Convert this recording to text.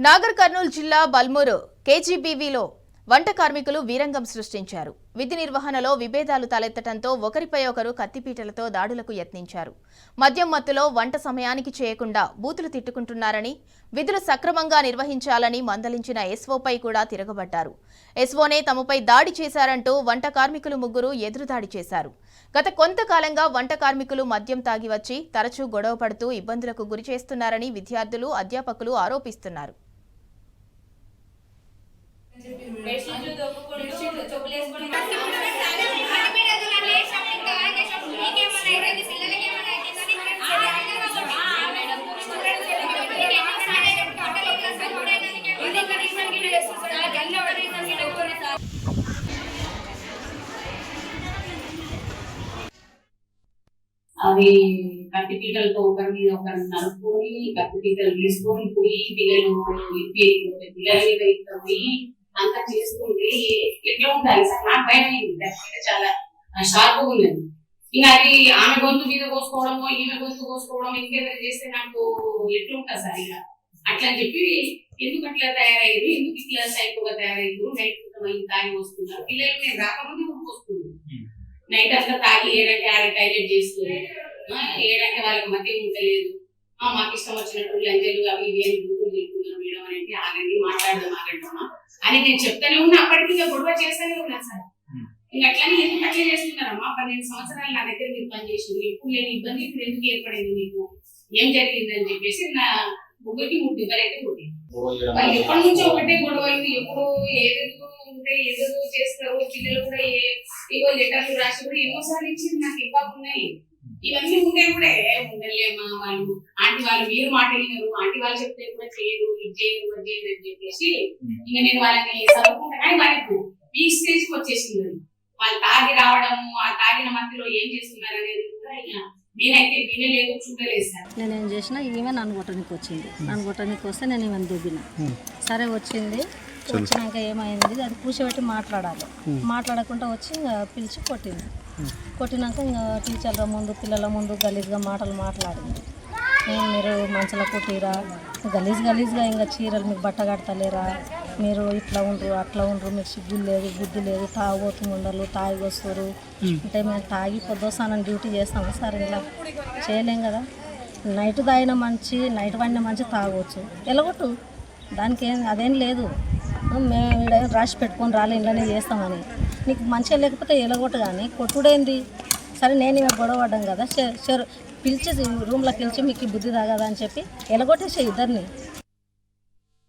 నాగర్ కర్నూలు జిల్లా బల్మూరు కేజీబీవీలో వంట కార్మికులు వీరంగం సృష్టించారు. విధి నిర్వహణలో విభేదాలు తలెత్తడంతో ఒకరిపై ఒకరు కత్తిపీటలతో దాడులకు యత్నించారు. మద్యం మత్తులో వంట సమయానికి చేయకుండా బూతులు తిట్టుకుంటున్నారని, విధులు సక్రమంగా నిర్వహించాలని మందలించిన ఎస్ఓపై కూడా తిరగబడ్డారు. ఎస్ఓనే తమపై దాడి చేశారంటూ వంట కార్మికులు ముగ్గురు ఎదురుదాడి చేశారు. గత కొంతకాలంగా వంట కార్మికులు మద్యం తాగి వచ్చి తరచూ గొడవ పడుతూ ఇబ్బందులకు గురి చేస్తున్నారని విద్యార్థులు, అధ్యాపకులు ఆరోపిస్తున్నారు. అది కత్తిపీటలతో ఒకరి మీద ఒకరిని నలుపుకొని కత్తిపీటలు తీసుకొని పోయి పిల్లలు పిల్లల మీద ఇక్కడ పోయి అంతా చేసుకుంటే ఎట్లా ఉండాలి సార్? నాకు భయం అయింది, చాలా షార్ప్ ఉన్నది. ఇంకా అది ఆమె గొంతు మీద కోసుకోవడమో ఈమె గొంతు కోసుకోవడం ఇంకేదైనా చేస్తే నాకు ఎట్లుంటుంది సార్? ఇక అట్లా అని చెప్పి ఎందుకు అట్లా తయారయ్యారు, ఎందుకు ఇట్లా సైకోగా తయారయ్యారు, నైట్ తాగి వస్తున్నారు పిల్లలు. నేను రాకముందే వస్తున్నాను, నైట్ అంతా తాగి ఏడంటే ఆడ టైలెట్ చేస్తుంది, ఏడంటే వాళ్ళకి మధ్య ఉండలేదు. మాకు ఇష్టం వచ్చినట్టు లంజలు అవి ఇవి అని బూతులు చెప్తున్నారు మేడం అనేది. ఆగండి, మాట్లాడదామా అని నేను చెప్తానే ఉన్నా. అప్పటికి ఇంకా గొడవ చేస్తూనే ఉన్నా సార్. ఇంకా అట్లని ఎందుకు అట్లా చేస్తున్నారమ్మా? 12 సంవత్సరాలు నా దగ్గర మీరు పనిచేసింది, ఎప్పుడు లేని ఇబ్బంది ఇప్పుడు ఎందుకు ఏర్పడింది, మీకు ఏం జరిగింది అని చెప్పేసి నా ముగ్గురికి ఎవరైతే కొట్టింది. వాళ్ళు ఎప్పటి నుంచో ఒకటే గొడవలు, ఎప్పుడు ఏదో ఉంటే ఏదో చేస్తారు. పిల్లలు కూడా ఏవో లెటర్లు రాసి కూడా ఎన్నోసార్లు ఇచ్చింది నాకు. ఇంకా ఉన్నాయి ఇవన్నీ ఉండే కూడా ఉండలేమా వాళ్ళు ఆంటీ వాళ్ళు మీరు మాట వినరు, ఆంటీ వాళ్ళు చెప్తే కూడా చేయరు, ఇది చేయరు అది చేయరు అని చెప్పేసి ఇంకా నేను వాళ్ళని చదువుకుంటా. కానీ వాళ్ళకు ఈ స్టేజ్కి వచ్చేసింది. వాళ్ళు తాగి రావడము, ఆ తాగిన మధ్యలో ఏం చేస్తున్నారు అనేది కూడా నేనైతే వినలేదు, చూడలేదు సార్. నేనేం చేసినా ఈమె నన్ను కొట్టడానికి వచ్చింది. నన్ను కొట్టడానికి వస్తే నేను ఈమెను దుబ్బిన. సరే వచ్చింది, వచ్చినాక ఏమైంది అది కూర్చోబెట్టి మాట్లాడాలి. మాట్లాడకుండా వచ్చి ఇంకా పిలిచి కొట్టింది. కొట్టినాక ఇంకా టీచర్ల ముందు పిల్లల ముందు గలీజ్గా మాటలు మాట్లాడింది. మీరు మంచల కొట్టిరా, గలీజ్గా ఇంకా చీరలు మీకు బట్ట కడతలేరా, మీరు ఇట్లా ఉండరు అట్లా ఉండరు, మీకు సిగ్గులు లేదు బుద్ధి లేదు, తాగుబోతు ఉండరు, తాగి వస్తారు అంటే మేము తాగి పొద్దుసానని డ్యూటీ చేస్తాము సార్. ఇలా చేయలేం కదా. నైట్ తాగిన మంచి, నైట్ వండిన మంచి తాగవచ్చు, ఎలగొట్టు, దానికి అదేం లేదు. మేము రాసి పెట్టుకొని రాలే ఇంట్లోనే చేస్తామని. నీకు మంచిగా లేకపోతే ఎలగొట్టు, కానీ కొట్టుడేంది? సరే నేను ఇవి గొడవ పడ్డాం కదా, పిలిచి రూమ్లోకి పిలిచి మీకు బుద్ధి తాగదా అని చెప్పి ఎలగొట్టేసే ఇద్దరిని.